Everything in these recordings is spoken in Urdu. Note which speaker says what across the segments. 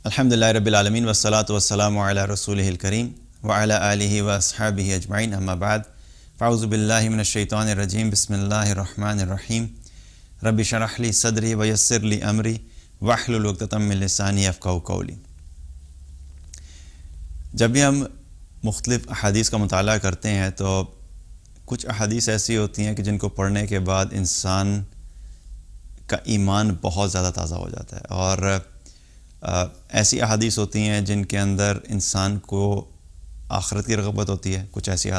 Speaker 1: الحمدللہ رب العالمین والصلاة والسلام علی رسولہ الکریم وعلی آلہ واصحابہ اجمعین اما بعد فاعوذ باللہ من الشیطان الرجیم بسم اللہ الرحمن الرحیم رب اشرح لی صدری ویسر لی امری واحلل عقدۃ من لسانی یفقہوا قولی۔ جب بھی ہم مختلف احادیث کا مطالعہ کرتے ہیں تو کچھ احادیث ایسی ہوتی ہیں کہ جن کو پڑھنے کے بعد انسان کا ایمان بہت زیادہ تازہ ہو جاتا ہے، اور ایسی احادیث ہوتی ہیں جن کے اندر انسان کو آخرت کی رغبت ہوتی ہے، کچھ ایسی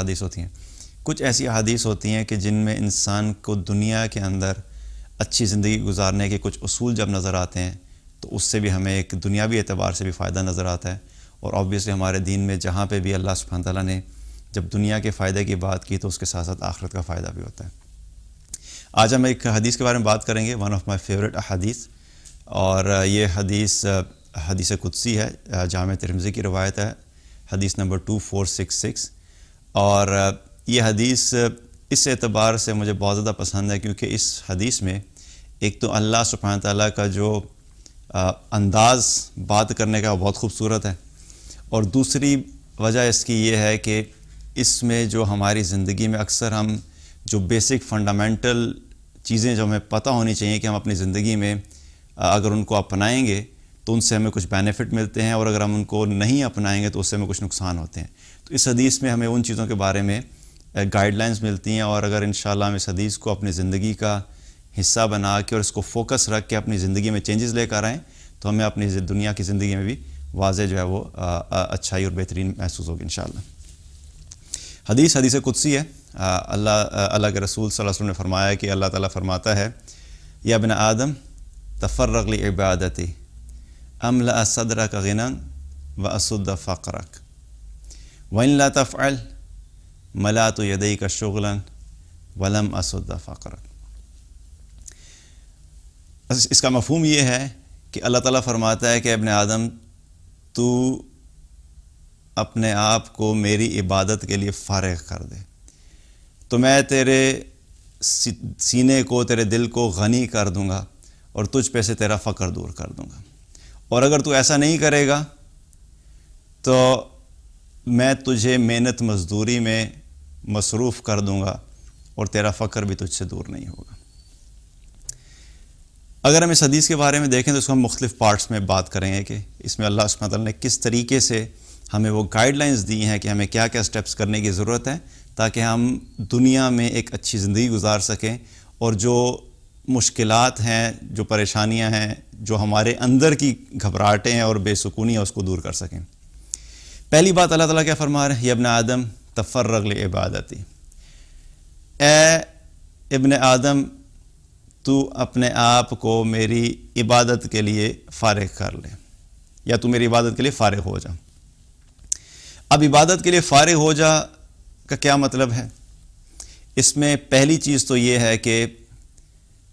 Speaker 1: احادیث ہوتی ہیں کہ جن میں انسان کو دنیا کے اندر اچھی زندگی گزارنے کے کچھ اصول جب نظر آتے ہیں تو اس سے بھی ہمیں ایک دنیاوی اعتبار سے بھی فائدہ نظر آتا ہے، اور آبویسلی ہمارے دین میں جہاں پہ بھی اللہ سبحانہ تعالیٰ نے جب دنیا کے فائدے کی بات کی تو اس کے ساتھ ساتھ آخرت کا فائدہ بھی ہوتا ہے۔ آج ہم ایک حدیث کے بارے میں بات کریں گے، ون آف مائی فیوریٹ احادیث، اور یہ حدیث قدسی ہے، جامع ترمذی کی روایت ہے، حدیث نمبر 2466، اور یہ حدیث اس اعتبار سے مجھے بہت زیادہ پسند ہے کیونکہ اس حدیث میں ایک تو اللہ سبحانہ تعالیٰ کا جو انداز بات کرنے کا بہت خوبصورت ہے، اور دوسری وجہ اس کی یہ ہے کہ اس میں جو ہماری زندگی میں اکثر ہم جو بیسک فنڈامنٹل چیزیں جو ہمیں پتہ ہونی چاہیے کہ ہم اپنی زندگی میں اگر ان کو اپنائیں گے تو ان سے ہمیں کچھ بینیفٹ ملتے ہیں، اور اگر ہم ان کو نہیں اپنائیں گے تو اس سے ہمیں کچھ نقصان ہوتے ہیں۔ تو اس حدیث میں ہمیں ان چیزوں کے بارے میں گائیڈ لائنز ملتی ہیں، اور اگر انشاءاللہ ہم اس حدیث کو اپنی زندگی کا حصہ بنا کے اور اس کو فوکس رکھ کے اپنی زندگی میں چینجز لے کر آئیں تو ہمیں اپنی دنیا کی زندگی میں بھی واضح جو ہے وہ اچھائی اور بہترین محسوس ہوگی انشاءاللہ۔ حدیث قدسی ہے۔ اللہ کے رسول صلی اللہ علیہ وسلم نے فرمایا کہ اللہ تعالیٰ فرماتا ہے، یا ابن آدم تفرغ لعبادتی املأ صدرک غنا واسد فقرک وان لا تفعل ملأت یدیک شغلا ولم اسد فقرک۔ اس کا مفہوم یہ ہے کہ اللہ تعالیٰ فرماتا ہے کہ ابن آدم تو اپنے آپ کو میری عبادت کے لیے فارغ کر دے تو میں تیرے سینے کو، تیرے دل کو غنی کر دوں گا اور تجھ پہ سے تیرا فقر دور کر دوں گا، اور اگر تو ایسا نہیں کرے گا تو میں تجھے محنت مزدوری میں مصروف کر دوں گا اور تیرا فقر بھی تجھ سے دور نہیں ہوگا۔ اگر ہم اس حدیث کے بارے میں دیکھیں تو اس کو ہم مختلف پارٹس میں بات کریں گے کہ اس میں اللہ سبحانہ تعالیٰ نے کس طریقے سے ہمیں وہ گائیڈ لائنز دی ہیں کہ ہمیں کیا کیا سٹیپس کرنے کی ضرورت ہے تاکہ ہم دنیا میں ایک اچھی زندگی گزار سکیں، اور جو مشکلات ہیں، جو پریشانیاں ہیں، جو ہمارے اندر کی گھبراہٹیں ہیں اور بے سکونی ہیں، اس کو دور کر سکیں۔ پہلی بات اللہ تعالیٰ کیا فرما رہے ہیں، یا ابن آدم تفرغ لعبادتی، اے ابن آدم تو اپنے آپ کو میری عبادت کے لیے فارغ کر لے، یا تو میری عبادت کے لیے فارغ ہو جا۔ اب عبادت کے لیے فارغ ہو جا کا کیا مطلب ہے؟ اس میں پہلی چیز تو یہ ہے کہ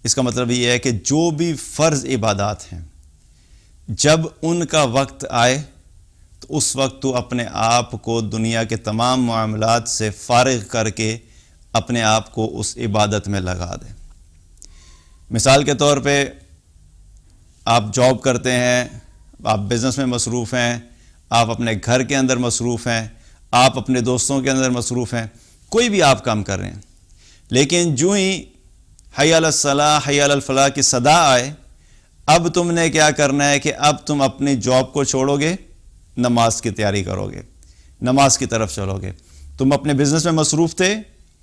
Speaker 1: اس کا مطلب یہ ہے کہ جو بھی فرض عبادات ہیں جب ان کا وقت آئے تو اس وقت تو اپنے آپ کو دنیا کے تمام معاملات سے فارغ کر کے اپنے آپ کو اس عبادت میں لگا دے۔ مثال کے طور پہ آپ جاب کرتے ہیں، آپ بزنس میں مصروف ہیں، آپ اپنے گھر کے اندر مصروف ہیں، آپ اپنے دوستوں کے اندر مصروف ہیں، کوئی بھی آپ کام کر رہے ہیں، لیکن جو ہی حی علی الصلاح حی علی الفلاح کی صدا آئے، اب تم نے کیا کرنا ہے کہ اب تم اپنی جاب کو چھوڑو گے، نماز کی تیاری کرو گے، نماز کی طرف چلو گے۔ تم اپنے بزنس میں مصروف تھے،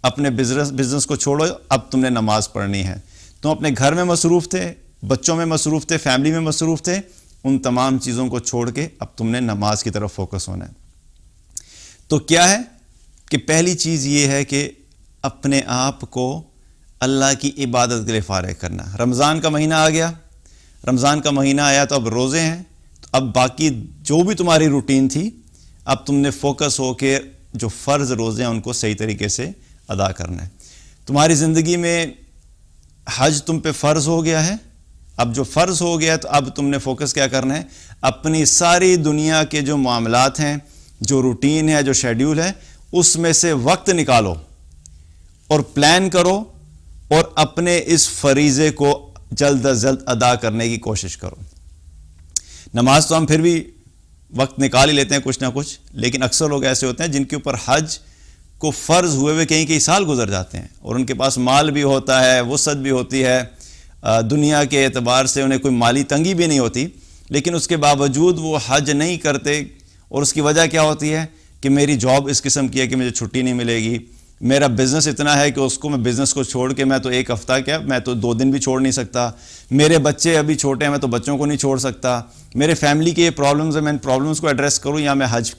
Speaker 1: اپنے بزنس کو چھوڑو، اب تم نے نماز پڑھنی ہے۔ تم اپنے گھر میں مصروف تھے، بچوں میں مصروف تھے، فیملی میں مصروف تھے، ان تمام چیزوں کو چھوڑ کے اب تم نے نماز کی طرف فوکس ہونا ہے۔ تو کیا ہے کہ پہلی چیز یہ ہے کہ اپنے آپ کو اللہ کی عبادت کے لیے فارغ کرنا۔ رمضان کا مہینہ آ گیا، رمضان کا مہینہ آیا تو اب روزے ہیں، تو اب باقی جو بھی تمہاری روٹین تھی اب تم نے فوکس ہو کے جو فرض روزے ہیں ان کو صحیح طریقے سے ادا کرنا ہے۔ تمہاری زندگی میں حج تم پہ فرض ہو گیا ہے، اب جو فرض ہو گیا تو اب تم نے فوکس کیا کرنا ہے، اپنی ساری دنیا کے جو معاملات ہیں، جو روٹین ہے، جو شیڈیول ہے، اس میں سے وقت نکالو اور پلان کرو اور اپنے اس فریضے کو جلد از جلد ادا کرنے کی کوشش کرو۔ نماز تو ہم پھر بھی وقت نکال ہی لیتے ہیں کچھ نہ کچھ، لیکن اکثر لوگ ایسے ہوتے ہیں جن کے اوپر حج کو فرض ہوئے ہوئے کئی سال گزر جاتے ہیں، اور ان کے پاس مال بھی ہوتا ہے، وسعت بھی ہوتی ہے، دنیا کے اعتبار سے انہیں کوئی مالی تنگی بھی نہیں ہوتی، لیکن اس کے باوجود وہ حج نہیں کرتے. اور اس کی وجہ کیا ہوتی ہے کہ میری جاب اس قسم کی ہے کہ مجھے چھٹی نہیں ملے گی، میرا بزنس اتنا ہے کہ اس کو میں بزنس کو چھوڑ کے میں تو ایک ہفتہ کیا میں تو 2 دن بھی چھوڑ نہیں سکتا، میرے بچے ابھی چھوٹے ہیں میں تو بچوں کو نہیں چھوڑ سکتا، میرے فیملی کے یہ پرابلمز ہیں میں ان پرابلمز کو ایڈریس کروں یا میں حج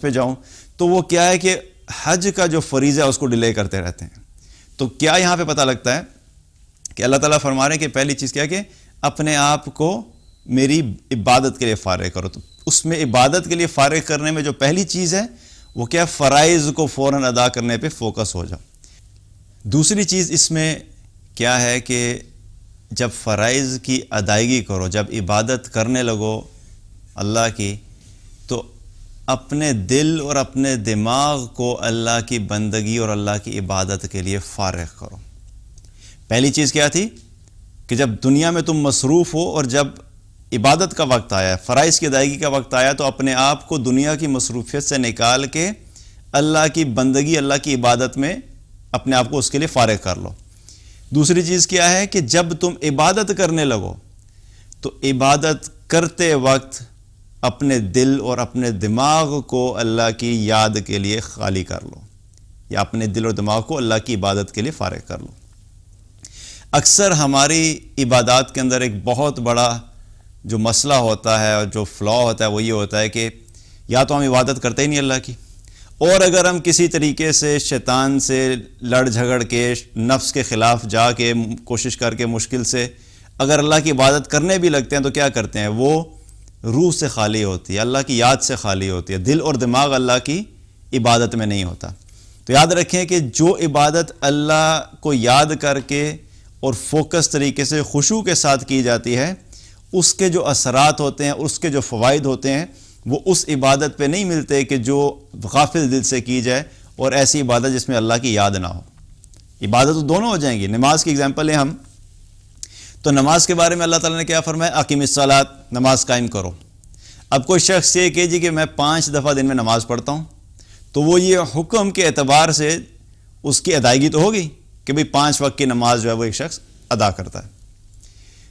Speaker 1: پہ جاؤں. تو وہ کیا ہے کہ حج کا جو فریضہ ہے اس کو ڈیلے کرتے رہتے ہیں. تو کیا یہاں پہ پتہ لگتا ہے کہ اللہ تعالیٰ فرما رہے ہیں کہ پہلی چیز کیا کہ اپنے آپ کو میری عبادت کے لیے فارغ کرو. تو اس میں عبادت کے لیے فارغ کرنے میں جو پہلی چیز ہے وہ کیا فرائض کو فوراً ادا کرنے پہ فوکس ہو جاؤ. دوسری چیز اس میں کیا ہے کہ جب فرائض کی ادائیگی کرو، جب عبادت کرنے لگو اللہ کی، تو اپنے دل اور اپنے دماغ کو اللہ کی بندگی اور اللہ کی عبادت کے لیے فارغ کرو. پہلی چیز کیا تھی کہ جب دنیا میں تم مصروف ہو اور جب عبادت کا وقت آیا، فرائض کی ادائیگی کا وقت آیا، تو اپنے آپ کو دنیا کی مصروفیت سے نکال کے اللہ کی بندگی، اللہ کی عبادت میں اپنے آپ کو اس کے لیے فارغ کر لو. دوسری چیز کیا ہے کہ جب تم عبادت کرنے لگو تو عبادت کرتے وقت اپنے دل اور اپنے دماغ کو اللہ کی یاد کے لیے خالی کر لو، یا اپنے دل اور دماغ کو اللہ کی عبادت کے لیے فارغ کر لو. اکثر ہماری عبادات کے اندر ایک بہت بڑا جو مسئلہ ہوتا ہے اور جو فلا ہوتا ہے وہ یہ ہوتا ہے کہ یا تو ہم عبادت کرتے ہی نہیں اللہ کی، اور اگر ہم کسی طریقے سے شیطان سے لڑ جھگڑ کے نفس کے خلاف جا کے کوشش کر کے مشکل سے اگر اللہ کی عبادت کرنے بھی لگتے ہیں تو کیا کرتے ہیں، وہ روح سے خالی ہوتی ہے، اللہ کی یاد سے خالی ہوتی ہے، دل اور دماغ اللہ کی عبادت میں نہیں ہوتا. تو یاد رکھیں کہ جو عبادت اللہ کو یاد کر کے اور فوکس طریقے سے خشوع کے ساتھ کی جاتی ہے، اس کے جو اثرات ہوتے ہیں، اس کے جو فوائد ہوتے ہیں، وہ اس عبادت پہ نہیں ملتے کہ جو غافل دل سے کی جائے اور ایسی عبادت جس میں اللہ کی یاد نہ ہو. عبادت تو دونوں ہو جائیں گی. نماز کی اگزامپل لیں ہم، تو نماز کے بارے میں اللہ تعالیٰ نے کیا فرمایا، اقیم الصلاۃ، نماز قائم کرو. اب کوئی شخص یہ کہ جی کہ میں 5 دفعہ دن میں نماز پڑھتا ہوں، تو وہ یہ حکم کے اعتبار سے اس کی ادائیگی تو ہوگی کہ بھئی 5 وقت کی نماز جو ہے وہ ایک شخص ادا کرتا ہے.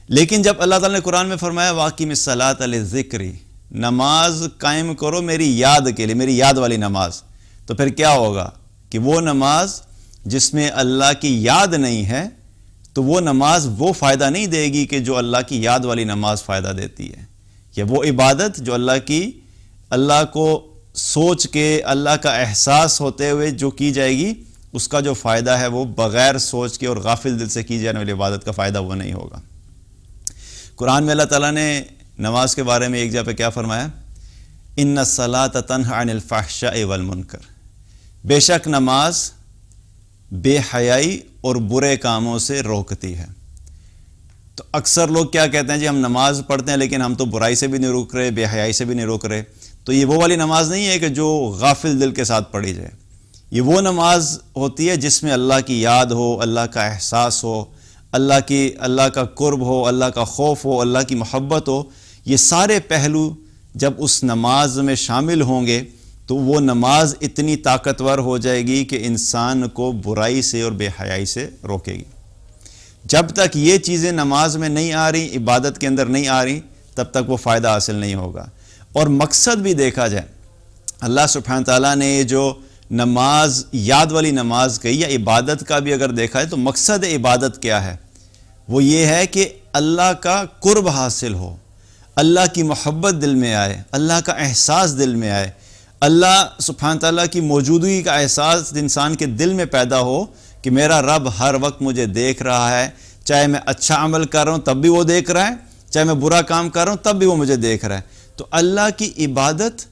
Speaker 1: لیکن جب اللہ تعالیٰ نے قرآن میں فرمایا واقیم الصلاۃ لذکری، نماز قائم کرو میری یاد کے لیے، میری یاد والی نماز، تو پھر کیا ہوگا کہ وہ نماز جس میں اللہ کی یاد نہیں ہے تو وہ نماز وہ فائدہ نہیں دے گی کہ جو اللہ کی یاد والی نماز فائدہ دیتی ہے، یا وہ عبادت جو اللہ کو سوچ کے اللہ کا احساس ہوتے ہوئے جو کی جائے گی، اس کا جو فائدہ ہے وہ بغیر سوچ کے اور غافل دل سے کی جانے والی عبادت کا فائدہ وہ نہیں ہوگا. قرآن میں اللہ تعالیٰ نے نماز کے بارے میں ایک جگہ پہ کیا فرمایا، ان الصلاۃ تنہی عن الفحشاء والمنکر، بے شک نماز بے حیائی اور برے کاموں سے روکتی ہے. تو اکثر لوگ کیا کہتے ہیں جی ہم نماز پڑھتے ہیں لیکن ہم تو برائی سے بھی نہیں روک رہے، بے حیائی سے بھی نہیں روک رہے. تو یہ وہ والی نماز نہیں ہے کہ جو غافل دل کے ساتھ پڑھی جائے. یہ وہ نماز ہوتی ہے جس میں اللہ کی یاد ہو، اللہ کا احساس ہو، اللہ کا قرب ہو، اللہ کا خوف ہو، اللہ کی محبت ہو. یہ سارے پہلو جب اس نماز میں شامل ہوں گے تو وہ نماز اتنی طاقتور ہو جائے گی کہ انسان کو برائی سے اور بے حیائی سے روکے گی. جب تک یہ چیزیں نماز میں نہیں آ رہی، عبادت کے اندر نہیں آ رہی، تب تک وہ فائدہ حاصل نہیں ہوگا. اور مقصد بھی دیکھا جائے، اللہ سبحانہ تعالیٰ نے یہ جو نماز، یاد والی نماز کہی، یا عبادت کا بھی اگر دیکھا ہے تو مقصد عبادت کیا ہے، وہ یہ ہے کہ اللہ کا قرب حاصل ہو، اللہ کی محبت دل میں آئے، اللہ کا احساس دل میں آئے، اللہ سبحانہ تعالیٰ کی موجودگی کا احساس انسان کے دل میں پیدا ہو کہ میرا رب ہر وقت مجھے دیکھ رہا ہے، چاہے میں اچھا عمل کر رہا ہوں تب بھی وہ دیکھ رہا ہے، چاہے میں برا کام کر رہا ہوں تب بھی وہ مجھے دیکھ رہا ہے. تو اللہ کی عبادت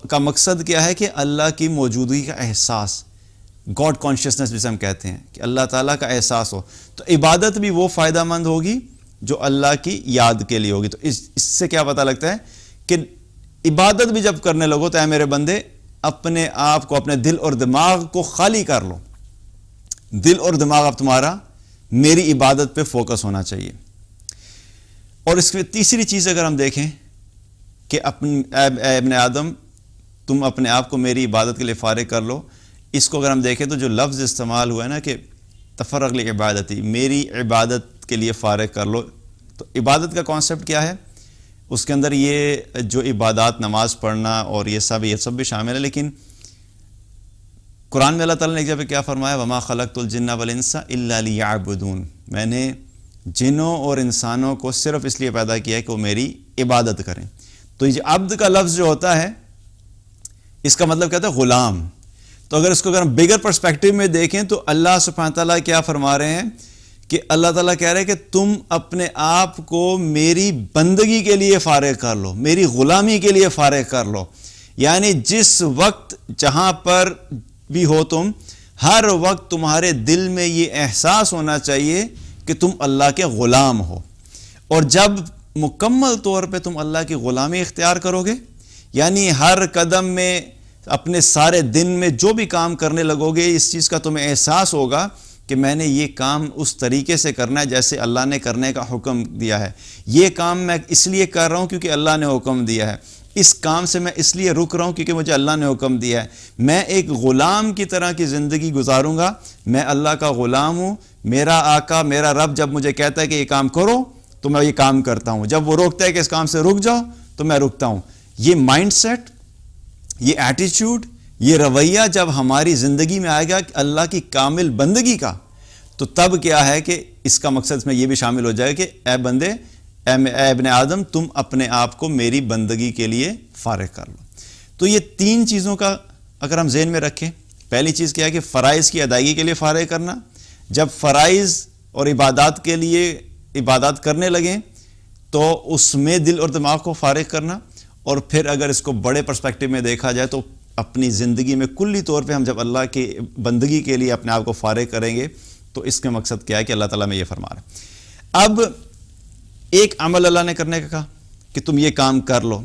Speaker 1: کا مقصد کیا ہے کہ اللہ کی موجودگی کا احساس، گاڈ کانشیسنس جسے ہم کہتے ہیں، کہ اللہ تعالیٰ کا احساس ہو. تو عبادت بھی وہ فائدہ مند ہوگی جو اللہ کی یاد کے لیے ہوگی. تو اس سے کیا پتہ لگتا ہے کہ عبادت بھی جب کرنے لگو تو اے میرے بندے اپنے آپ کو، اپنے دل اور دماغ کو خالی کر لو. دل اور دماغ اب تمہارا میری عبادت پہ فوکس ہونا چاہیے. اور اس میں تیسری چیز اگر ہم دیکھیں کہ اے ابن آدم تم اپنے آپ کو میری عبادت کے لیے فارغ کر لو. اس کو اگر ہم دیکھیں تو جو لفظ استعمال ہوا ہے نا کہ تفرغ لعبادتی، میری عبادت کے لیے فارغ کر لو، تو عبادت کا کانسیپٹ کیا ہے؟ اس کے اندر یہ جو عبادات، نماز پڑھنا اور یہ سب بھی شامل ہے. لیکن قرآن میں اللہ تعالیٰ نے ایک جگہ پہ کیا فرمایا؟ وما خلقت الجن والانس الا لیعبدون، میں نے جنوں اور انسانوں کو صرف اس لیے پیدا کیا ہے کہ وہ میری عبادت کریں. تو یہ عبد کا لفظ جو ہوتا ہے اس کا مطلب کہتا ہے غلام. تو اگر اس کو اگر ہم بگر پرسپیکٹو میں دیکھیں تو اللہ سبحانہ تعالیٰ کیا فرما رہے ہیں کہ اللہ تعالیٰ کہہ رہے ہیں کہ تم اپنے آپ کو میری بندگی کے لیے فارغ کر لو، میری غلامی کے لیے فارغ کر لو. یعنی جس وقت جہاں پر بھی ہو تم، ہر وقت تمہارے دل میں یہ احساس ہونا چاہیے کہ تم اللہ کے غلام ہو. اور جب مکمل طور پہ تم اللہ کی غلامی اختیار کرو گے، یعنی ہر قدم میں اپنے سارے دن میں جو بھی کام کرنے لگو گے، اس چیز کا تمہیں احساس ہوگا کہ میں نے یہ کام اس طریقے سے کرنا ہے جیسے اللہ نے کرنے کا حکم دیا ہے. یہ کام میں اس لیے کر رہا ہوں کیونکہ اللہ نے حکم دیا ہے. اس کام سے میں اس لیے رک رہا ہوں کیونکہ مجھے اللہ نے حکم دیا ہے. میں ایک غلام کی طرح کی زندگی گزاروں گا. میں اللہ کا غلام ہوں. میرا آقا، میرا رب جب مجھے کہتا ہے کہ یہ کام کرو تو میں یہ کام کرتا ہوں. جب وہ روکتا ہے کہ اس کام سے رک جاؤ تو میں رکتا ہوں. یہ مائنڈ سیٹ، یہ ایٹیچیوڈ، یہ رویہ جب ہماری زندگی میں آئے گا کہ اللہ کی کامل بندگی کا، تو تب کیا ہے کہ اس کا مقصد میں یہ بھی شامل ہو جائے کہ اے بندے، اے ابن آدم، تم اپنے آپ کو میری بندگی کے لیے فارغ کر لو. تو یہ تین چیزوں کا اگر ہم ذہن میں رکھیں، پہلی چیز کیا ہے کہ فرائض کی ادائیگی کے لیے فارغ کرنا. جب فرائض اور عبادات کے لیے عبادات کرنے لگیں تو اس میں دل اور دماغ کو فارغ کرنا. اور پھر اگر اس کو بڑے پرسپیکٹو میں دیکھا جائے تو اپنی زندگی میں کلی طور پہ ہم جب اللہ کی بندگی کے لیے اپنے آپ کو فارغ کریں گے تو اس کا مقصد کیا ہے کہ اللہ تعالیٰ میں یہ فرما رہا ہے. اب ایک عمل اللہ نے کرنے کا کہا کہ تم یہ کام کر لو،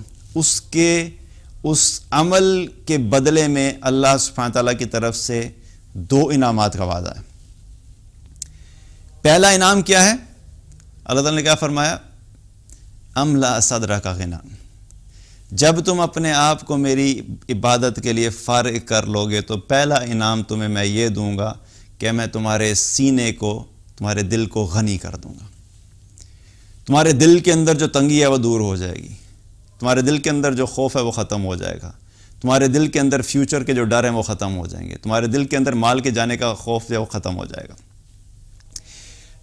Speaker 1: اس عمل کے بدلے میں اللہ سبحانہ تعالیٰ کی طرف سے دو انعامات کا وعدہ ہے. پہلا انعام کیا ہے؟ اللہ تعالیٰ نے کیا فرمایا؟ املا صدرک غنا. جب تم اپنے آپ کو میری عبادت کے لیے فارغ کر لو گے تو پہلا انعام تمہیں میں یہ دوں گا کہ میں تمہارے سینے کو، تمہارے دل کو غنی کر دوں گا. تمہارے دل کے اندر جو تنگی ہے وہ دور ہو جائے گی. تمہارے دل کے اندر جو خوف ہے وہ ختم ہو جائے گا. تمہارے دل کے اندر فیوچر کے جو ڈر ہیں وہ ختم ہو جائیں گے. تمہارے دل کے اندر مال کے جانے کا خوف ہے وہ ختم ہو جائے گا.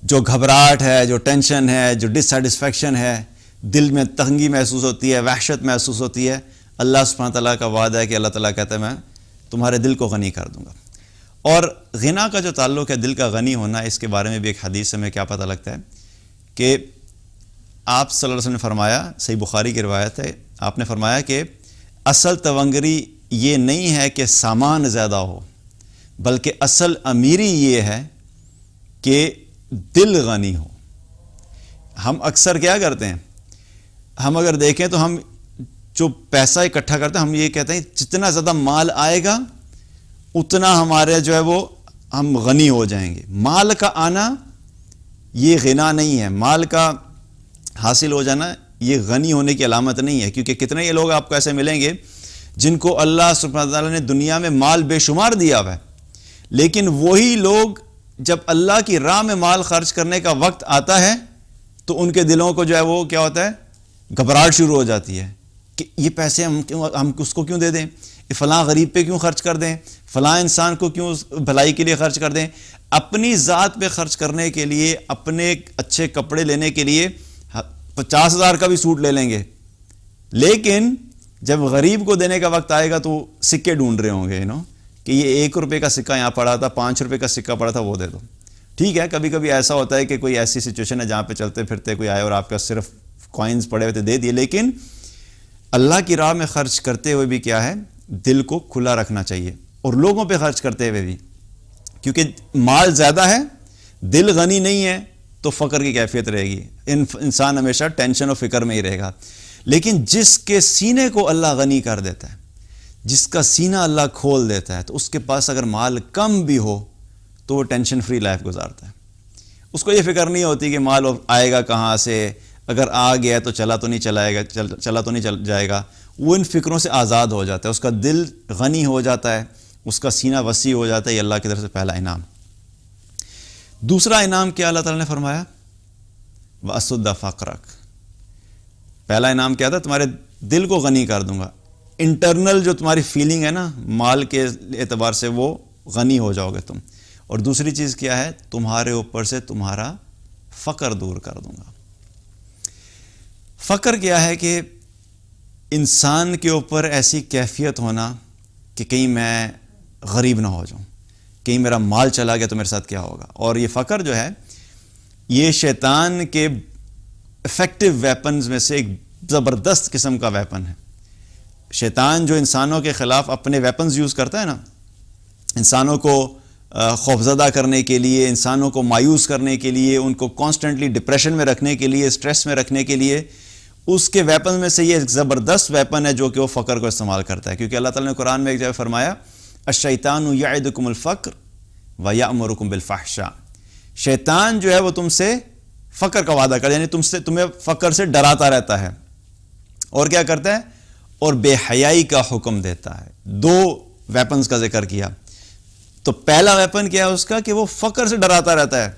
Speaker 1: جو گھبراہٹ ہے، جو ٹینشن ہے، جو ڈسسیٹسفیکشن ہے، دل میں تنگی محسوس ہوتی ہے، وحشت محسوس ہوتی ہے، اللہ سبحانہ تعالیٰ کا وعدہ ہے کہ اللہ تعالیٰ کہتا ہے میں تمہارے دل کو غنی کر دوں گا. اور غنا کا جو تعلق ہے دل کا غنی ہونا، اس کے بارے میں بھی ایک حدیث سے ہمیں کیا پتہ لگتا ہے کہ آپ صلی اللہ علیہ وسلم نے فرمایا، صحیح بخاری کی روایت ہے، آپ نے فرمایا کہ اصل تونگری یہ نہیں ہے کہ سامان زیادہ ہو، بلکہ اصل امیری یہ ہے کہ دل غنی ہو. ہم اکثر کیا کرتے ہیں، ہم اگر دیکھیں تو ہم جو پیسہ اکٹھا کرتے ہیں ہم یہ کہتے ہیں جتنا زیادہ مال آئے گا اتنا ہمارے جو ہے وہ ہم غنی ہو جائیں گے. مال کا آنا یہ غنا نہیں ہے، مال کا حاصل ہو جانا یہ غنی ہونے کی علامت نہیں ہے. کیونکہ کتنے یہ لوگ آپ کو ایسے ملیں گے جن کو اللہ سبحانہ تعالیٰ نے دنیا میں مال بے شمار دیا ہوا ہے، لیکن وہی لوگ جب اللہ کی راہ میں مال خرچ کرنے کا وقت آتا ہے تو ان کے دلوں کو جو ہے وہ کیا ہوتا ہے، گھبراہٹ شروع ہو جاتی ہے کہ یہ پیسے ہم اس کو کیوں دے دیں، فلاں غریب پہ کیوں خرچ کر دیں، فلاں انسان کو کیوں بھلائی کے لیے خرچ کر دیں. اپنی ذات پہ خرچ کرنے کے لیے، اپنے اچھے کپڑے لینے کے لیے 50,000 کا بھی سوٹ لے لیں گے، لیکن جب غریب کو دینے کا وقت آئے گا تو سکے ڈھونڈ رہے ہوں گے کہ یہ 1 روپے کا سکہ یہاں پڑا تھا، 5 روپے کا سکہ پڑا تھا، وہ دے دو. ٹھیک ہے، کبھی کبھی ایسا ہوتا ہے کہ کوئی ایسی سچویشن ہے جہاں پہ چلتے پھرتے کوئی آئے اور آپ کا صرف کوائنز پڑے ہوئے تھے دے دیے، لیکن اللہ کی راہ میں خرچ کرتے ہوئے بھی کیا ہے، دل کو کھلا رکھنا چاہیے. اور لوگوں پہ خرچ کرتے ہوئے بھی، کیونکہ مال زیادہ ہے، دل غنی نہیں ہے تو فقر کی کیفیت رہے گی. انسان ہمیشہ ٹینشن اور فکر میں ہی رہے گا. لیکن جس کے سینے کو اللہ غنی کر دیتا ہے، جس کا سینہ اللہ کھول دیتا ہے، تو اس کے پاس اگر مال کم بھی ہو تو وہ ٹینشن فری لائف گزارتا ہے. اس کو یہ فکر نہیں ہوتی کہ مال آئے گا کہاں سے، اگر آ گیا تو چلا تو نہیں جائے گا. وہ ان فکروں سے آزاد ہو جاتا ہے, اس کا دل غنی ہو جاتا ہے, اس کا سینہ وسیع ہو جاتا ہے. یہ اللہ کی طرف سے پہلا انعام. دوسرا انعام کیا اللہ تعالیٰ نے فرمایا؟ وَأَسُدَّ فَقْرَكَ. پہلا انعام کیا تھا؟ تمہارے دل کو غنی کر دوں گا. انٹرنل جو تمہاری فیلنگ ہے نا مال کے اعتبار سے, وہ غنی ہو جاؤ گے تم. اور دوسری چیز کیا ہے؟ تمہارے اوپر سے تمہارا فقر دور کر دوں گا. فقر کیا ہے؟ کہ انسان کے اوپر ایسی کیفیت ہونا کہ کہیں میں غریب نہ ہو جاؤں, کہیں میرا مال چلا گیا تو میرے ساتھ کیا ہوگا. اور یہ فقر جو ہے یہ شیطان کے افیکٹو ویپنز میں سے ایک زبردست قسم کا ویپن ہے. شیطان جو انسانوں کے خلاف اپنے ویپنز یوز کرتا ہے نا, انسانوں کو خوفزدہ کرنے کے لیے, انسانوں کو مایوس کرنے کے لیے, ان کو کانسٹنٹلی ڈپریشن میں رکھنے کے لیے, اسٹریس میں رکھنے کے لیے, اس کے ویپن میں سے یہ ایک زبردست ویپن ہے جو کہ وہ فقر کو استعمال کرتا ہے. کیونکہ اللہ تعالیٰ نے قرآن میں ایک جگہ فرمایا الشیطان یعدکم الفقر ویأمرکم بالفحشاء. شیطان جو ہے وہ تم سے فقر کا وعدہ کرتا ہے, یعنی تمہیں فقر سے ڈراتا رہتا ہے. اور کیا کرتا ہے؟ اور بے حیائی کا حکم دیتا ہے. دو ویپنز کا ذکر کیا. تو پہلا ویپن کیا ہے اس کا؟ کہ وہ فقر سے ڈراتا رہتا ہے.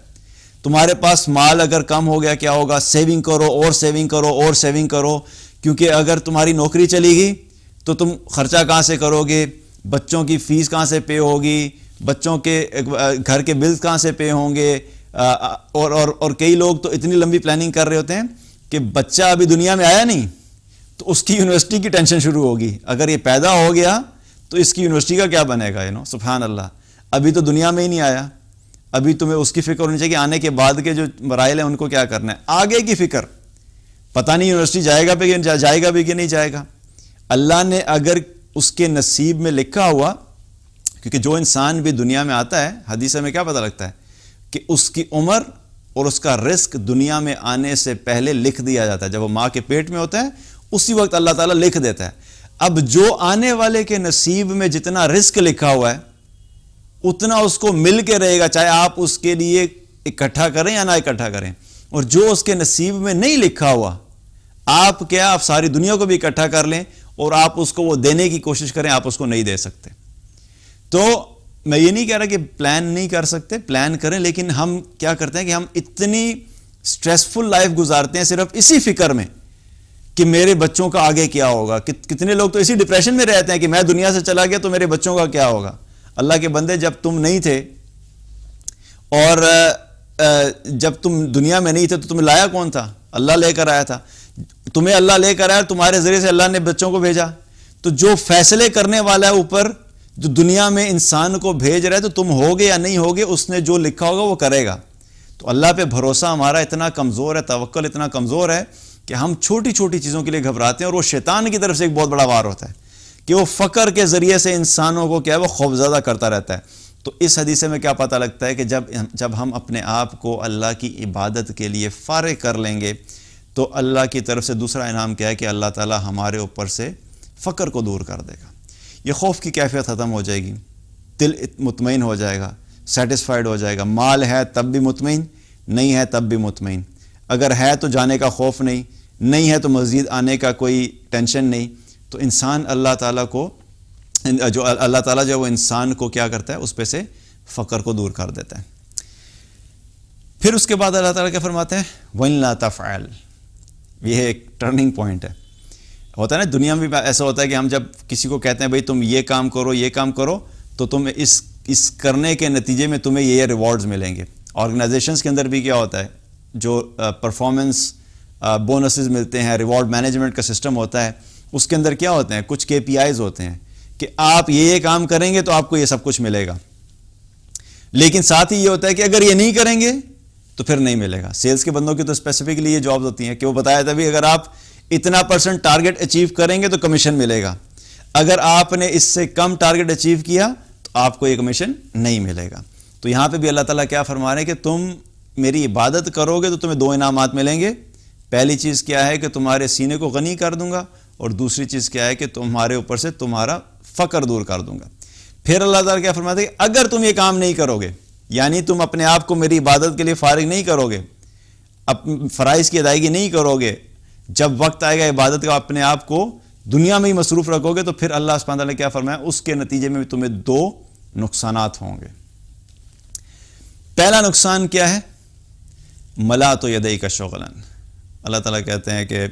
Speaker 1: تمہارے پاس مال اگر کم ہو گیا کیا ہوگا؟ سیونگ کرو اور سیونگ کرو اور سیونگ کرو, کیونکہ اگر تمہاری نوکری چلی گئی تو تم خرچہ کہاں سے کرو گے؟ بچوں کی فیس کہاں سے پے ہوگی؟ بچوں کے گھر کے بلز کہاں سے پے ہوں گے؟ اور کئی لوگ تو اتنی لمبی پلاننگ کر رہے ہوتے ہیں کہ بچہ ابھی دنیا میں آیا نہیں تو اس کی یونیورسٹی کی ٹینشن شروع ہوگی. اگر یہ پیدا ہو گیا تو اس کی یونیورسٹی کا کیا بنے گا؟ سبحان اللہ, ابھی تو دنیا میں ہی نہیں آیا. ابھی تمہیں اس کی فکر ہونی چاہیے کہ آنے کے بعد کے جو مراحل ہیں ان کو کیا کرنا ہے. آگے کی فکر, پتہ نہیں یونیورسٹی جائے گا بھی کہ نہیں جائے گا. اللہ نے اگر اس کے نصیب میں لکھا ہوا, کیونکہ جو انسان بھی دنیا میں آتا ہے حدیث میں کیا پتہ لگتا ہے کہ اس کی عمر اور اس کا رزق دنیا میں آنے سے پہلے لکھ دیا جاتا ہے. جب وہ ماں کے پیٹ میں ہوتا ہے اسی وقت اللہ تعالیٰ لکھ دیتا ہے. اب جو آنے والے کے نصیب میں جتنا رزق لکھا ہوا ہے اتنا اس کو مل کے رہے گا, چاہے آپ اس کے لیے اکٹھا کریں یا نہ اکٹھا کریں. اور جو اس کے نصیب میں نہیں لکھا ہوا, آپ ساری دنیا کو بھی اکٹھا کر لیں اور آپ اس کو وہ دینے کی کوشش کریں, آپ اس کو نہیں دے سکتے. تو میں یہ نہیں کہہ رہا کہ پلان نہیں کر سکتے, پلان کریں, لیکن ہم کیا کرتے ہیں کہ ہم اتنی سٹریسفل لائف گزارتے ہیں صرف اسی فکر میں کہ میرے بچوں کا آگے کیا ہوگا. کتنے لوگ تو اسی ڈپریشن میں رہتے ہیں کہ میں دنیا سے چلا گیا تو میرے بچوں کا کیا ہوگا. اللہ کے بندے, جب تم نہیں تھے اور جب تم دنیا میں نہیں تھے تو تمہیں لایا کون تھا؟ اللہ لے کر آیا تھا. تمہیں اللہ لے کر آیا, تمہارے ذریعے سے اللہ نے بچوں کو بھیجا. تو جو فیصلے کرنے والا ہے اوپر, جو دنیا میں انسان کو بھیج رہا ہے, تو تم ہوگے یا نہیں ہوگے, اس نے جو لکھا ہوگا وہ کرے گا. تو اللہ پہ بھروسہ ہمارا اتنا کمزور ہے, توکل اتنا کمزور ہے کہ ہم چھوٹی چھوٹی چیزوں کے لیے گھبراتے ہیں. اور وہ شیطان کی طرف سے ایک بہت بڑا وار ہوتا ہے کہ وہ فقر کے ذریعے سے انسانوں کو کیا ہے وہ خوفزدہ کرتا رہتا ہے. تو اس حدیث میں کیا پتہ لگتا ہے کہ جب ہم اپنے آپ کو اللہ کی عبادت کے لیے فارغ کر لیں گے تو اللہ کی طرف سے دوسرا انعام کیا ہے کہ اللہ تعالیٰ ہمارے اوپر سے فقر کو دور کر دے گا. یہ خوف کی کیفیت ختم ہو جائے گی, دل مطمئن ہو جائے گا, سیٹسفائیڈ ہو جائے گا. مال ہے تب بھی مطمئن, نہیں ہے تب بھی مطمئن. اگر ہے تو جانے کا خوف نہیں ہے تو مزید آنے کا کوئی ٹینشن نہیں. تو انسان اللہ تعالیٰ کو جو وہ انسان کو کیا کرتا ہے, اس پہ سے فقر کو دور کر دیتا ہے. پھر اس کے بعد اللہ تعالیٰ کیا فرماتے ہیں؟ وَإِن لَا تَفْعَلْ. یہ ایک ٹرننگ پوائنٹ ہے. ہوتا ہے نا دنیا میں بھی ایسا ہوتا ہے کہ ہم جب کسی کو کہتے ہیں بھئی تم یہ کام کرو تو تم اس کرنے کے نتیجے میں تمہیں یہ ریوارڈز ملیں گے. آرگنائزیشنز کے اندر بھی کیا ہوتا ہے, جو پرفارمنس بونسز ملتے ہیں, ریوارڈ مینجمنٹ کا سسٹم ہوتا ہے, اس کے اندر کیا ہوتے ہیں, کچھ KPIs ہوتے ہیں کہ آپ یہ کام کریں گے تو آپ کو یہ سب کچھ ملے گا. لیکن ساتھ ہی یہ ہوتا ہے کہ اگر یہ نہیں کریں گے تو پھر نہیں ملے گا. سیلز کے بندوں کی تو اسپیسیفکلی یہ جابز ہوتی ہیں کہ وہ بتایا تھا بھی اگر آپ اتنا % ٹارگٹ اچیو کریں گے تو کمیشن ملے گا, اگر آپ نے اس سے کم ٹارگٹ اچیو کیا تو آپ کو یہ کمیشن نہیں ملے گا. تو یہاں پہ بھی اللہ تعالیٰ کیا فرما رہے ہیں کہ تم میری عبادت کرو گے تو تمہیں 2 انعامات ملیں گے. پہلی چیز کیا ہے کہ تمہارے سینے کو غنی کر دوں گا, اور دوسری چیز کیا ہے کہ تمہارے اوپر سے تمہارا فقر دور کر دوں گا. پھر اللہ تعالیٰ کیا فرماتے ہیں کہ اگر تم یہ کام نہیں کرو گے, یعنی تم اپنے آپ کو میری عبادت کے لیے فارغ نہیں کرو گے, فرائض کی ادائیگی نہیں کرو گے، جب وقت آئے گا عبادت کا اپنے آپ کو دنیا میں ہی مصروف رکھو گے، تو پھر اللہ سبحانہ وتعالیٰ نے کیا فرمایا، اس کے نتیجے میں تمہیں 2 نقصانات ہوں گے۔ پہلا نقصان کیا ہے؟ ملات یدیک شغلا، اللہ تعالیٰ کہتے ہیں کہ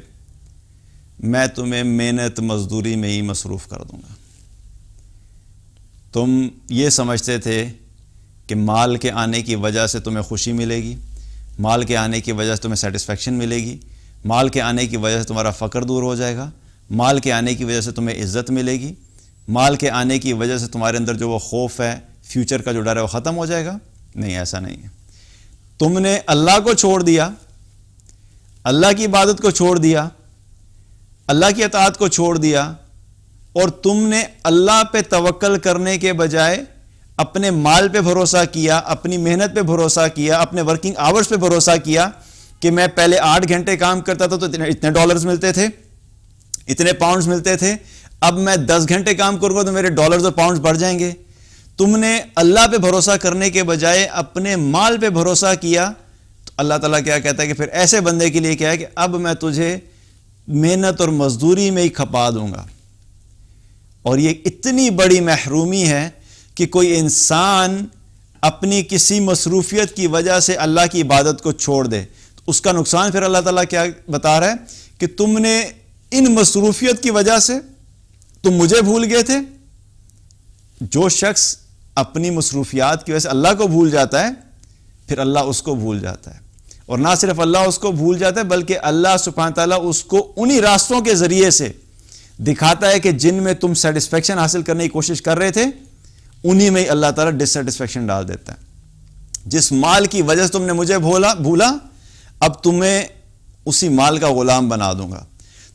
Speaker 1: میں تمہیں محنت مزدوری میں ہی مصروف کر دوں گا۔ تم یہ سمجھتے تھے کہ مال کے آنے کی وجہ سے تمہیں خوشی ملے گی، مال کے آنے کی وجہ سے تمہیں سیٹسفیکشن ملے گی، مال کے آنے کی وجہ سے تمہارا فقر دور ہو جائے گا، مال کے آنے کی وجہ سے تمہیں عزت ملے گی، مال کے آنے کی وجہ سے تمہارے اندر جو وہ خوف ہے، فیوچر کا جو ڈر ہے وہ ختم ہو جائے گا۔ نہیں، ایسا نہیں ہے۔ تم نے اللہ کو چھوڑ دیا، اللہ کی عبادت کو چھوڑ دیا، اللہ کی اطاعت کو چھوڑ دیا، اور تم نے اللہ پہ توکل کرنے کے بجائے اپنے مال پہ بھروسہ کیا، اپنی محنت پہ بھروسہ کیا، اپنے ورکنگ آورز پہ بھروسہ کیا کہ میں پہلے 8 گھنٹے کام کرتا تھا تو اتنے ڈالرز ملتے تھے، اتنے پاؤنڈز ملتے تھے، اب میں 10 گھنٹے کام کروں گا تو میرے ڈالرز اور پاؤنڈز بڑھ جائیں گے۔ تم نے اللہ پہ بھروسہ کرنے کے بجائے اپنے مال پہ بھروسہ کیا، تو اللہ تعالیٰ کیا کہتا ہے کہ پھر ایسے بندے کے لیے کیا ہے کہ اب میں تجھے محنت اور مزدوری میں ہی کھپا دوں گا۔ اور یہ اتنی بڑی محرومی ہے کہ کوئی انسان اپنی کسی مصروفیت کی وجہ سے اللہ کی عبادت کو چھوڑ دے، تو اس کا نقصان پھر اللہ تعالیٰ کیا بتا رہا ہے کہ تم نے ان مصروفیت کی وجہ سے تم مجھے بھول گئے تھے۔ جو شخص اپنی مصروفیات کی وجہ سے اللہ کو بھول جاتا ہے، پھر اللہ اس کو بھول جاتا ہے، اور نہ صرف اللہ اس کو بھول جاتا ہے بلکہ اللہ سبحانہ تعالیٰ اس کو انہی راستوں کے ذریعے سے دکھاتا ہے کہ جن میں تم سیٹسفیکشن حاصل کرنے کی کوشش کر رہے تھے، انہی میں اللہ تعالیٰ ڈسسیٹسفیکشن ڈال دیتا ہے۔ جس مال کی وجہ سے تم نے مجھے بھولا، اب تمہیں اسی مال کا غلام بنا دوں گا۔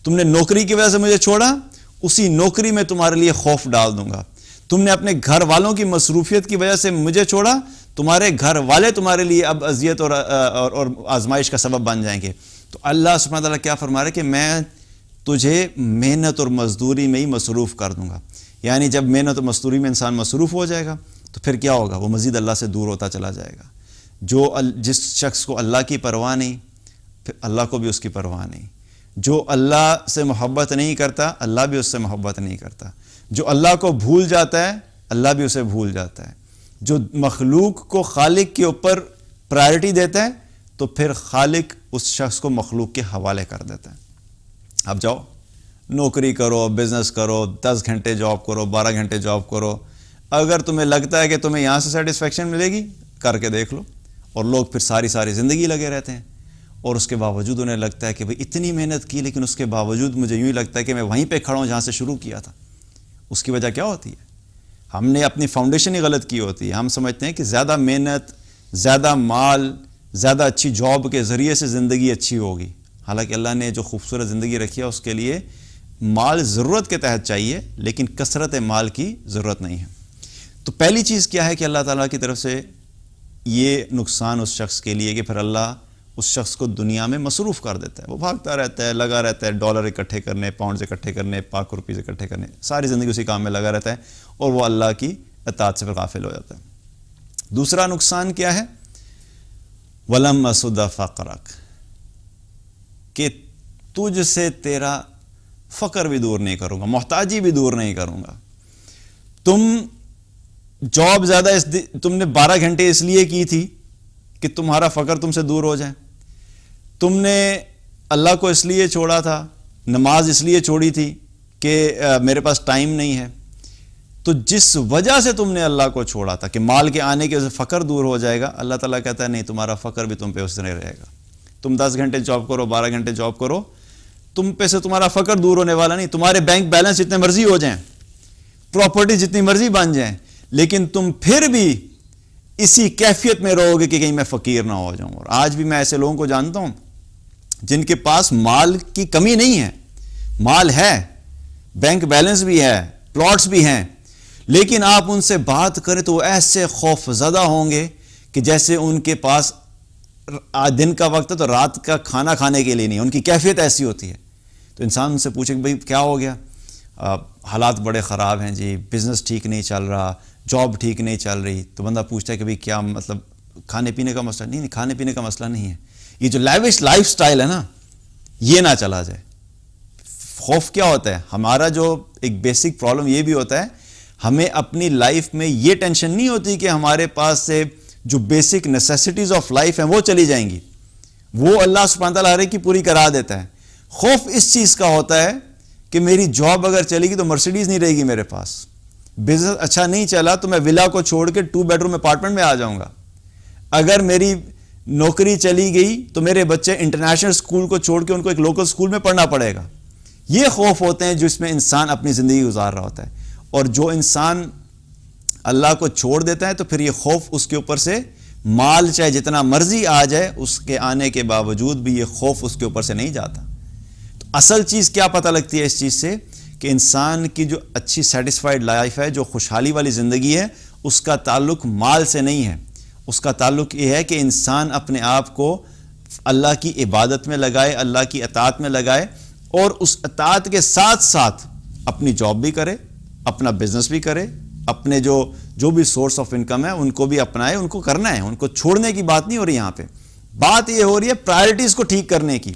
Speaker 1: تم نے نوکری کی وجہ سے مجھے چھوڑا، اسی نوکری میں تمہارے لیے خوف ڈال دوں گا۔ تم نے اپنے گھر والوں کی مصروفیت کی وجہ سے مجھے چھوڑا، تمہارے گھر والے تمہارے لیے اب اذیت اور آزمائش کا سبب بن جائیں گے۔ تو اللہ سبحانہ تعالیٰ کیا فرما رہا ہے کہ میں تجھے محنت اور مزدوری میں ہی مصروف کر دوں گا۔ یعنی جب محنت اور مزدوری میں انسان مصروف ہو جائے گا تو پھر کیا ہوگا؟ وہ مزید اللہ سے دور ہوتا چلا جائے گا۔ جس شخص کو اللہ کی پرواہ نہیں، پھر اللہ کو بھی اس کی پرواہ نہیں۔ جو اللہ سے محبت نہیں کرتا، اللہ بھی اس سے محبت نہیں کرتا۔ جو اللہ کو بھول جاتا ہے، اللہ بھی اسے بھول جاتا ہے۔ جو مخلوق کو خالق کے اوپر پرائرٹی دیتا ہے، تو پھر خالق اس شخص کو مخلوق کے حوالے کر دیتا ہے۔ اب جاؤ نوکری کرو، بزنس کرو، 10 گھنٹے جاب کرو، 12 گھنٹے جاب کرو، اگر تمہیں لگتا ہے کہ تمہیں یہاں سے سیٹسفیکشن ملے گی، کر کے دیکھ لو۔ اور لوگ پھر ساری زندگی لگے رہتے ہیں، اور اس کے باوجود انہیں لگتا ہے کہ بھئی اتنی محنت کی، لیکن اس کے باوجود مجھے یوں ہی لگتا ہے کہ میں وہیں پہ کھڑا ہوں جہاں سے شروع کیا تھا۔ اس کی وجہ کیا ہوتی ہے؟ ہم نے اپنی فاؤنڈیشن ہی غلط کی ہوتی ہے۔ ہم سمجھتے ہیں کہ زیادہ محنت، زیادہ مال، زیادہ اچھی جاب کے ذریعے سے زندگی اچھی ہوگی، حالانکہ اللہ نے جو خوبصورت زندگی رکھی ہے اس کے لیے مال ضرورت کے تحت چاہیے، لیکن کثرت مال کی ضرورت نہیں ہے۔ تو پہلی چیز کیا ہے کہ اللہ تعالیٰ کی طرف سے یہ نقصان اس شخص کے لیے کہ پھر اللہ اس شخص کو دنیا میں مصروف کر دیتا ہے۔ وہ بھاگتا رہتا ہے، لگا رہتا ہے ڈالر اکٹھے کرنے، پاؤنڈز اکٹھے کرنے، پاک روپیز اکٹھے کرنے، ساری زندگی اسی کام میں لگا رہتا ہے، اور وہ اللہ کی اطاعت سے پھر غافل ہو جاتا ہے۔ دوسرا نقصان کیا ہے؟ وَلَمْ أَسُدَّ فَقْرَكَ، کہ تجھ سے تیرا فقر بھی دور نہیں کروں گا، محتاجی بھی دور نہیں کروں گا۔ تم جاب زیادہ تم نے 12 گھنٹے اس لیے کی تھی کہ تمہارا فقر تم سے دور ہو جائے۔ تم نے اللہ کو اس لیے چھوڑا تھا، نماز اس لیے چھوڑی تھی کہ میرے پاس ٹائم نہیں ہے۔ تو جس وجہ سے تم نے اللہ کو چھوڑا تھا کہ مال کے آنے کی وجہ سے فقر دور ہو جائے گا، اللہ تعالیٰ کہتا ہے نہیں، تمہارا فقر بھی تم پہ اس طرح رہے گا۔ تم 10 گھنٹے جاب کرو، 12 گھنٹے جاب کرو، تم پہ سے تمہارا فقر دور ہونے والا نہیں۔ تمہارے بینک بیلنس جتنے مرضی ہو جائیں، پراپرٹی جتنی مرضی بن جائیں، لیکن تم پھر بھی اسی کیفیت میں رہو گے کہ کہیں میں فقیر نہ ہو جاؤں۔ اور آج بھی میں ایسے لوگوں کو جانتا ہوں جن کے پاس مال کی کمی نہیں ہے، مال ہے، بینک بیلنس بھی ہے، پلاٹس بھی ہیں، لیکن آپ ان سے بات کریں تو وہ ایسے خوف زدہ ہوں گے کہ جیسے ان کے پاس دن کا وقت ہے تو رات کا کھانا کھانے کے لیے نہیں۔ ان کی کیفیت ایسی ہوتی ہے۔ تو انسان ان سے پوچھے کہ بھئی کیا ہو گیا؟ حالات بڑے خراب ہیں جی، بزنس ٹھیک نہیں چل رہا، جاب ٹھیک نہیں چل رہی۔ تو بندہ پوچھتا ہے کہ بھئی کیا مطلب کھانے پینے کا مسئلہ؟ نہیں، کھانے پینے کا مسئلہ نہیں ہے، یہ جو لیوش لائف سٹائل ہے نا یہ نہ چلا جائے. خوف کیا ہوتا ہے ہمارا؟ جو ایک بیسک پرابلم یہ بھی ہوتا ہے ہمیں اپنی لائف میں یہ ٹینشن نہیں ہوتی کہ ہمارے پاس سے جو بیسک نیسیسٹیز آف لائف ہیں وہ چلی جائیں گی, وہ اللہ سبحانہ تعالیٰ ہر ایک کی پوری کرا دیتا ہے. خوف اس چیز کا ہوتا ہے کہ میری جاب اگر چلے گی تو مرسیڈیز نہیں رہے گی میرے پاس, بزنس اچھا نہیں چلا تو میں ولا کو چھوڑ کے 2 بیڈروم اپارٹمنٹ میں آ جاؤں گا, اگر میری نوکری چلی گئی تو میرے بچے انٹرنیشنل اسکول کو چھوڑ کے ان کو ایک لوکل اسکول میں پڑھنا پڑے گا. یہ خوف ہوتے ہیں جس میں انسان اپنی زندگی گزار رہا ہوتا ہے. اور جو انسان اللہ کو چھوڑ دیتا ہے تو پھر یہ خوف اس کے اوپر سے, مال چاہے جتنا مرضی آ جائے اس کے آنے کے باوجود بھی یہ خوف اس کے اوپر سے نہیں جاتا. تو اصل چیز کیا پتہ لگتی ہے اس چیز سے کہ انسان کی جو اچھی سیٹسفائیڈ لائف ہے, جو خوشحالی والی زندگی ہے, اس کا تعلق مال سے نہیں ہے. اس کا تعلق یہ ہے کہ انسان اپنے آپ کو اللہ کی عبادت میں لگائے, اللہ کی اطاعت میں لگائے, اور اس اطاعت کے ساتھ ساتھ اپنی جاب بھی کرے, اپنا بزنس بھی کرے, اپنے جو بھی سورس آف انکم ہے ان کو بھی اپنائے. ان کو کرنا ہے, ان کو چھوڑنے کی بات نہیں ہو رہی. یہاں پہ بات یہ ہو رہی ہے پرائرٹیز کو ٹھیک کرنے کی.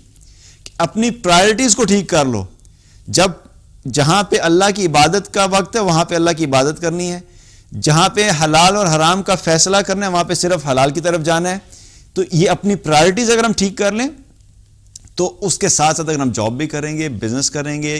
Speaker 1: اپنی پرائرٹیز کو ٹھیک کر لو. جہاں پہ اللہ کی عبادت کا وقت ہے وہاں پہ اللہ کی عبادت کرنی ہے, جہاں پہ حلال اور حرام کا فیصلہ کرنا ہے وہاں پہ صرف حلال کی طرف جانا ہے. تو یہ اپنی پرائرٹیز اگر ہم ٹھیک کر لیں تو اس کے ساتھ ساتھ اگر ہم جاب بھی کریں گے, بزنس کریں گے,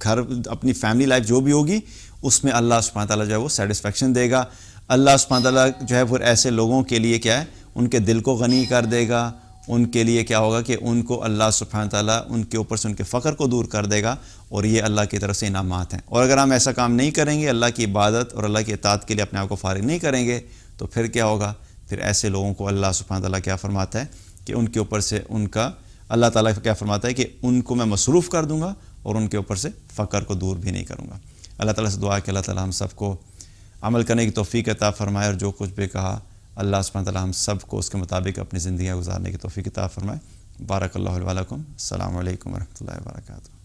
Speaker 1: گھر اپنی فیملی لائف جو بھی ہوگی اس میں اللہ سبحانہ تعالیٰ جو ہے وہ سیٹسفیکشن دے گا. اللہ سبحانہ تعالیٰ جو ہے پھر ایسے لوگوں کے لیے کیا ہے, ان کے دل کو غنی کر دے گا. ان کے لیے کیا ہوگا کہ ان کو اللہ سبحانہ تعالیٰ ان کے اوپر سے ان کے فقر کو دور کر دے گا, اور یہ اللہ کی طرف سے انعامات ہیں. اور اگر ہم ایسا کام نہیں کریں گے, اللہ کی عبادت اور اللہ کی اطاعت کے لیے اپنے آپ کو فارغ نہیں کریں گے, تو پھر کیا ہوگا؟ پھر ایسے لوگوں کو اللہ سبحانہ تعالیٰ کیا فرماتا ہے کہ ان کے اوپر سے ان کا, اللہ تعالیٰ کیا فرماتا ہے کہ ان کو میں مصروف کر دوں گا اور ان کے اوپر سے فقر کو دور بھی نہیں کروں گا. اللہ تعالیٰ سے دعا ہے کہ اللہ تعالیٰ ہم سب کو عمل کرنے کی توفیق عطا فرمائے, اور جو کچھ بھی کہا اللہ سبحانہ تعالیٰ ہم سب کو اس کے مطابق اپنی زندگیاں گزارنے کی توفیق عطا فرمائے. بارک اللہ علیہ ولکم. السلام علیکم ورحمۃ اللہ وبرکاتہ.